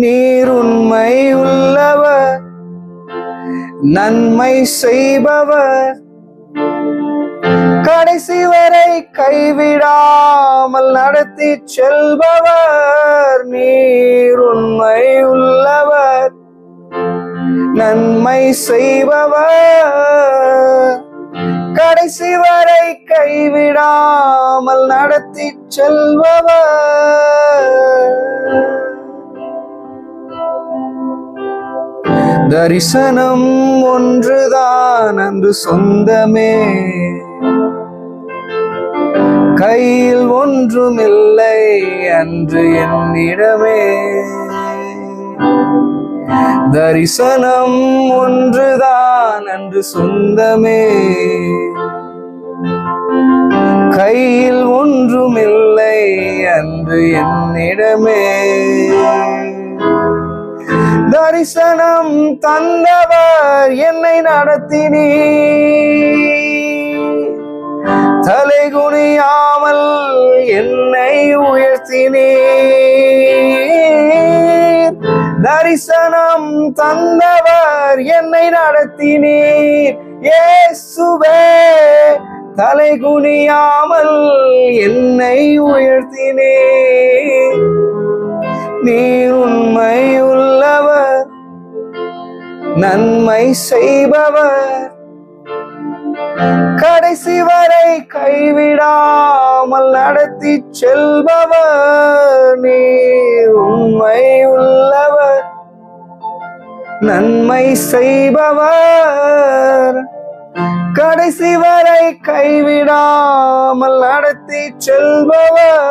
நீர் உண்மை உள்ளவர், நன்மை செய்பவர், கடைசி வரை கைவிடாமல் நடத்தி செல்பவர். நீர் உண்மை உள்ளவர், நன்மை செய்பவர், கடைசி வரை கைவிடாமல் நடத்தி செல்பவர். தரிசனம் ஒன்றுதான் அன்று சொந்தமே, கையில் ஒன்றுமில்லை அன்று என்னிடமே. தரிசனம் ஒன்றுதான் அன்று சொந்தமே, கையில் ஒன்றுமில்லை அன்று என்னிடமே. தரிசனம் தந்தவர் என்னை நடத்தினீர், தலைகுனியாமல் என்னை உயர்த்தினீர். தரிசனம் தந்தவர் என்னை நடத்தினீர், இயேசுவே தலைகுனியாமல் என்னை உயர்த்தினீர். நீர் உண்மை உள்ளவர், நன்மை செய்பவர், கடைசி வரை கைவிடாமல் நடத்தி செல்பவர். நீர் உண்மை உள்ளவர், நன்மை செய்பவர், கடைசி வரை கைவிடாமல் நடத்தி செல்பவர்.